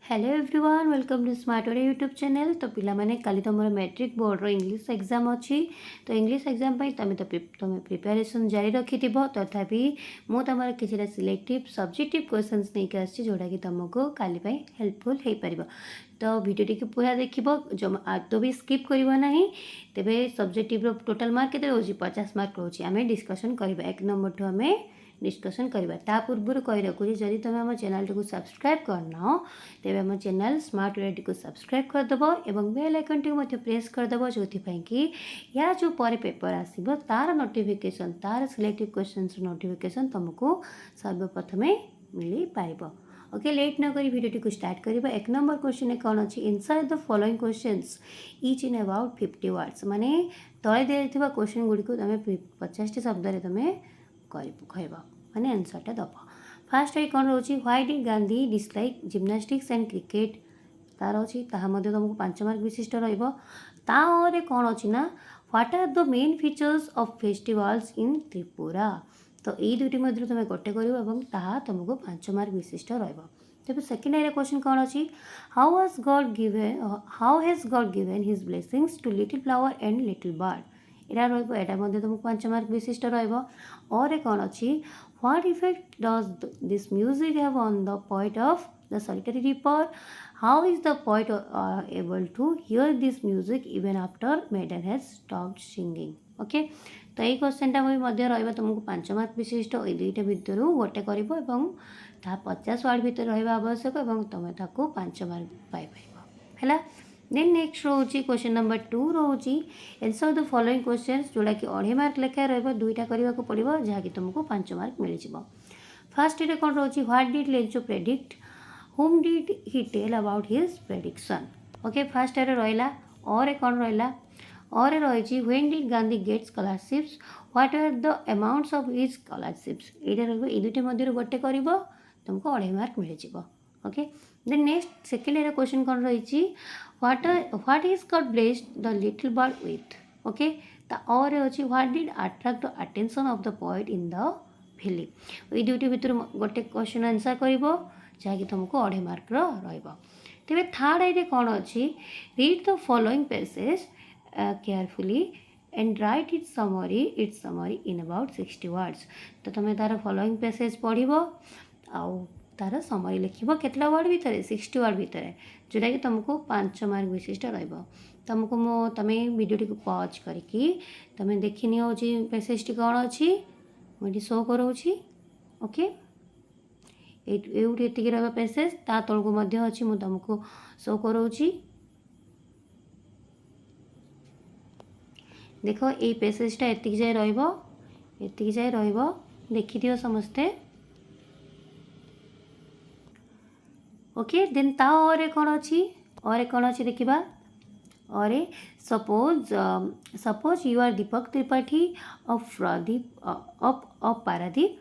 Hello everyone welcome to smart Odia YouTube channel. तो पिलामाने काली तुमर मैट्रिक बोर्ड रो इंग्लिश एग्जाम अच्छी। तो इंग्लिश एग्जाम तुम प्रिपरेशन जारी रखि तथापि मु तुम किसी सिलेक्टिव सब्जेक्टिव क्वेश्चंस नहीं आसी जोटा कि तुमको काली हेल्पफुल हो पार। तो वीडियो टी पूरा देखो जमा आदौ भी स्किप करना। तेरे सब्जेक्टिव टोटाल मार्क के रोज 50 मार्क रोचे आम डिस्कसन करवा एक नंबर ठू आम डिस्कसन करवा। ता पूर्व कही रखुच्छी जदि तुम आम चैनल टी सब्सक्राइब करना तेरे आम चैनल स्मार्ट ओडिया टी सब्सक्राइब करदेव और बेल आइकन टी प्रेस करदेव जो कि या जो पर पेपर आसो तार नोटिफिकेशन तार सिलेक्टिव क्वेश्चन नोटिफिकेशन तुमको सर्वप्रथम मिल पार। ओके लेट न करी वीडियो टी स्टार्ट करवा। एक नंबर क्वेश्चन कौन अच्छी answer the following questions etch in about 50 words माने तले दिया क्वेश्चन गुड़ी को तुम 50 शब्द तुम कह माने आंसरटा दब। फास्ट है कौन रोची why did Gandhi dislike gymnastics and cricket तार अच्छी तुमको 5 मार्क विशिष्ट रे कौन अच्छी ना what are the main features of festivals in Tripura. तो यही दुटी मध्य तुम गोटे कर तुमको 5 मार्क विशिष्ट तेज सेकेंड एरिया क्वेश्चन कौन अच्छी how has God given his blessings to little flower and little bird यहाँ रहा तुमको 5 मार्क विशिष्ट और कौन अच्छी what effect does this music have on the poet of the solitary reaper how is the poet able to hear this music even after maiden has stopped singing. Okay तो यही क्वेश्चनटा भी तुमको 5 मार्क विशिष्ट ये दुईटा भितर गोटे कर 50 वार्ड भितर रहा आवश्यक और तुम ताको 5 मार्क पाई है। देन नेक्स्ट रोचे क्वेश्चन नंबर 2 रोचे आंसर द फॉलोइंग क्वेश्चंस जोड़ा कि 2.5 मार्क लेखा दुईटा करने को पड़ो जहाँकि तुमको 5 मार्क मिल जाए। फास्ट ये कौन रोचे what did Lencho predict whom did he tell about his prediction. Okay first ये रहा और कौन रहा और रही when did Gandhi get scholarships what are the amounts of his scholarships ये दुईटा मध्य गोटे कर तुमको 2.5 मार्क मिल जाए। Okay then next second area question कौन रही what is God blessed the little bird with. Okay और अच्छी what did attract the attention of the poet in the valley ये दुईटी भितर गोटे क्वेश्चन आंसर कर जहाँकि तुमको 2.5 मार्क तेरे थर्ड आईडिया कौन अच्छी read the following passage carefully and right it's summary in about 60 words. तो तुम तार फॉलोइंग पैसेज पढ़ो आउ तार समरी लिखो केतला वर्ड भितर 60 वर्ड भितर जोटा कि तुमको 5 मार्क विशिष्ट तुमको तुम वीडियो टी पॉज करके तुम देखी नियो पैसेज टी कौन अच्छी मुझे शो कराऊँगी। ओके ये रहा पैसेज ता तलू अच्छी मुझे तुमको शो कराऊँगी। देख ये पैसेजटा एतिक जाए रही जाए देखी दियो समस्ते। ओके देन ता और कौन अच्छी देखा और suppose you are Deepak Tripathi of Paradip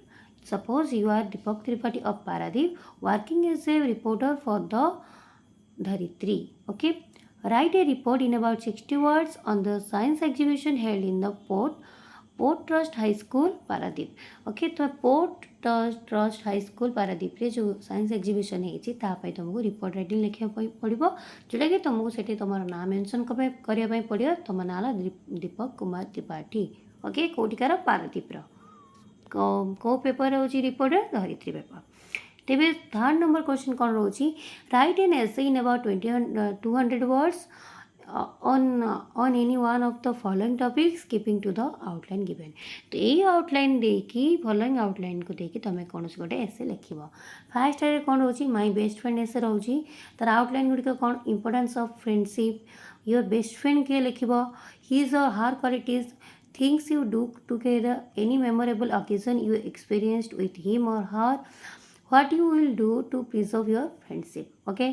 suppose you are Deepak Tripathi of Paradip working as a reporter for the Dharitri. Okay write a report in about 60 words on the science exhibition held in the port trust high school Paradip. Okay तो port trust high school Paradip रे जो science exhibition होती तुमको report writing लिखा पड़ो जोटा कि तुमको से तुम ना मेंशन करने पड़ो तुम ना दीपक कुमार त्रिपाठी। ओके कौटिकार पारादीप कौ पेपर हो रिपोर्ट धरित्री पेपर। तेरे थर्ड नंबर क्वेश्चन कौन रोची write an essay in about 200 words on any one of the following topics keeping to the outline given। तो यही आउटलाइन देकी फॉलोइंग आउटलाइन को देकी तुम कौन गोटे एसे लिख। फास्ट रे कौन रोची माय बेस्ट फ्रेंड एसे रोची तार आउटलाइन गुड़िक कौन importance of friendship your best friend किए लिख his or her qualities things you do together any memorable occasion you experienced with him or her what you will do to preserve your friendship। okay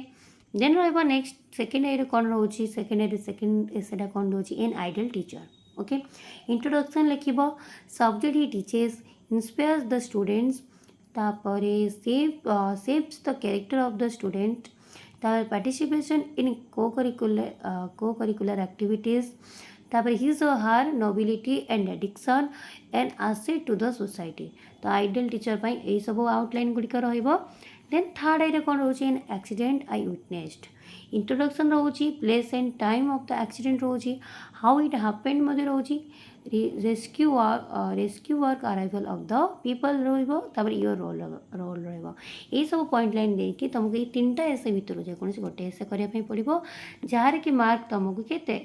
then रहा next second area कौन रोची second एसेटा कौन रोची an ideal teacher. Okay introduction लिख subject he teaches inspires the students तापर saves the character of the student तापर participation in co-curricular activities तापर his or her nobility and dedication and asset to the society. तो ideal teacher यही सब outline गुड़िक then third आईरे कौन रोचे an accident I witnessed introduction रोचे place and time of the accident रोचे हाउ इट हैपेंड मध्य रोचे rescue work arrival of the people रोपर योर रोल रही सब पॉइंट लाइन देकी तुमको ये तीन टा एसे भितर जेको गोटे एसे करने पड़ो जार कि मार्क तुमको के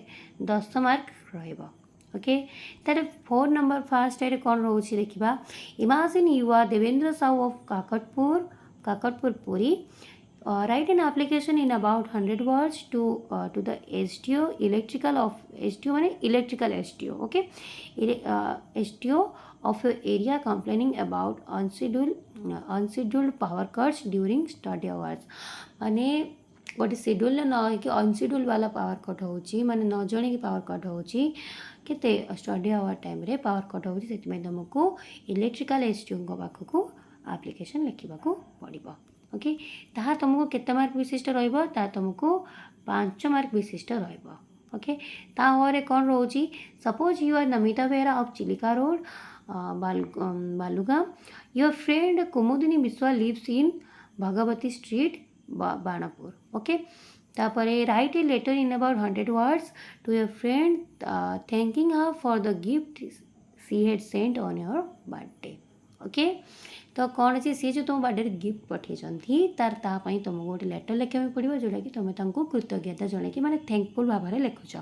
10 मार्क रहा ओके तार 4 नंबर फास्ट आईरे कौन रोचे देखा imagine you are Devendra Sahu of Kakatpur Puri write an application in about 100 words to the STO electrical of STO माने electrical STO okay STO of your area complaining about unscheduled power cuts during study hours माने गोटे schedule न कि unscheduled वाला power cut होची माने न जणे कि पावर कट होची केते स्टडी आवर टाइम रे पावर कट होची सेति तुमको इलेक्ट्रिकल एसटीओ को पाखको एप्लिकेशन लिखा पड़ो ओके ताहा तुमको केते मार्क विशिष्ट रहिबो ता तुमको 5 मार्क विशिष्ट रहिबो ओके ताहरे कौन रोची suppose you are Namita Behera of Chilika road Balugaon your friend Kumudini Biswa lives in Bhagabati street Banapur okay तापरे write a letter in about 100 words to your friend thanking her for the gift she had sent on your birthday okay तो कौन अच्छे सी जो तुम birthday gift पठे तार तापाई तुमको गोटे letter लिखा पड़ो जोटा कि तुम कृतज्ञता जन कि मैंने थैंकफुल भाव में लिखुच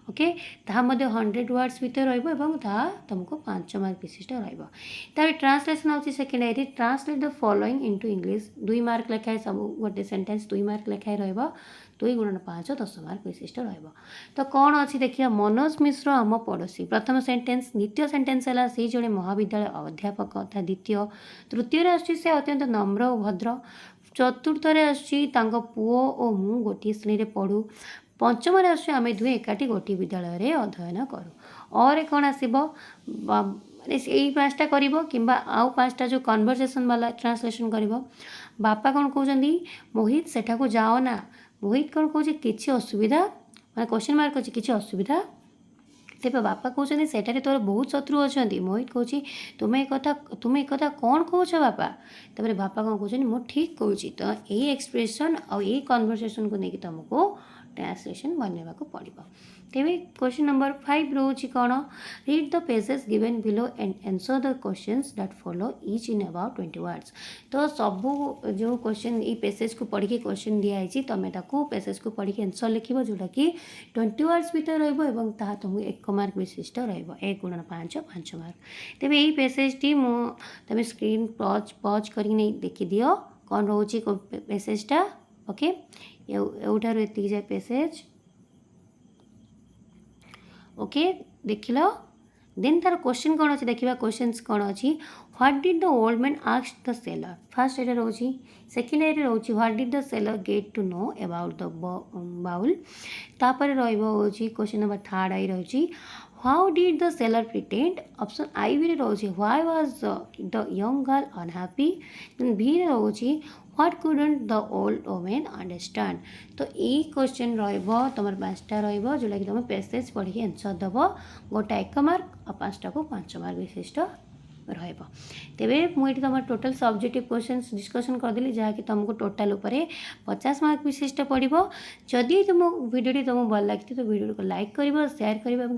ओके ता 100 वर्ड्स भितर रहा तुमको 5 मार्क विशिष्ट रहा translation out second translate the following into English 2 mark लिखाए सब गोटे सेंटेंस 2 मार्क लिखाए रहा 2 गुणन 5 10 मार्क विशिष्ट रहा तो कौन अच्छी देखिए मनोज मिश्र आम पड़ोसी प्रथम सेंटेंस द्वितीय सेंटेंस है से जड़े महाविद्यालय अध्यापक अर्थात द्वितीय तृतीय आसे अत्यंत नम्र और भद्र चतुर्थ पुओ और मु गोटे श्रेणी पढ़ू पंचम आम दुहे एकाठी गोटे विद्यालय रे अध्ययन करूँ और कौन आसब यही 5टा कर कि आउ 5टा जो कन्वर्सेसन वाला ट्रांसलेसन कर बापा कौन कहते मोहित सेठा को जाओ ना मोहित कौन कहे कि असुविधा मैं क्वेश्चन मार्क अच्छी कि असुविधा तेज बापा कहते सेठारे तोर बहुत शत्रु अच्छा मोहित कहे तुम एक कौन कौच बापा तापर बापा कौन कहते मुझे ठीक कहूँ तो यही एक्सप्रेशन और यही कन्वर्सेसन को लेकिन तुमको ट्रांसलेशन बनवा पड़ो तेरे क्वेश्चन नंबर 5 रोचे कौन read the pages given below and answer the questions that follow each in about 20 words तो सबू जो क्वेश्चन ये पेसेज को पढ़ी क्वेश्चन दिखाई तुम ताको पेसेज को पढ़ी आंसर लिख जोटा कि 20 वर्ड्स भितर रहा तुमको 1 मार्क विशिष्ट रहा 1 गुणन 5 5 मार्क तेरे यही पेसेज टी तुम स्क्रीन पॉज कर देखी दियो कौन रोचे पेसेजटा ओके एवठार एति जाए पेसेज ओके देख लो देन तार क्वेश्चन कौन अच्छी देखा क्वेश्चंस कौन अच्छी what did the old man ask the sailor first एटा रोची सेकेंड एटा रोची what did the sailor get to know about the bowl तापर रही क्वेश्चन नंबर 3 आई रही how did the sailor pretend option आई भी रोची why was the young girl unhappy then B रोची what couldn't the old women understand तो यही क्वेश्चन तुम 5टा जोटा कि तुम पेसेज पढ़ी आंसर दब गोटा 1 मार्क और 5टा को 5 मार्क विशिष्ट तेरे मुझे तुम टोटल सब्जेक्टिव क्वेश्चन डिस्कसन करदेली जहाँकि तुमको टोटाल उपरे 50 मार्क विशिष्ट पड़ो जदि तुम वीडियो तुमको भल लगी तो वीडियो को लाइक कर शेयर कर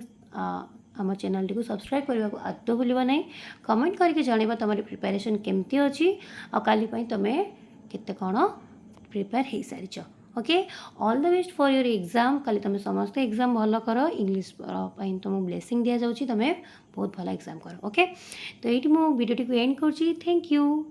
आम चैनल टी सब्सक्राइब करने को आदौ भूल ना कमेंट करके जानवा तुम प्रिपेरेसन केमती अच्छी आ काली तुम्हें केते कौन प्रिपेयर हो सारी okay all the best for your exam काली तुम समस्त एग्जाम भल कर इंग्लिश तुम ब्लेसिंग दि जाऊँगी तुम्हें बहुत भल एग्जाम कर ओके तो ये मुझे वीडियो टी एंड कर थैंक यू।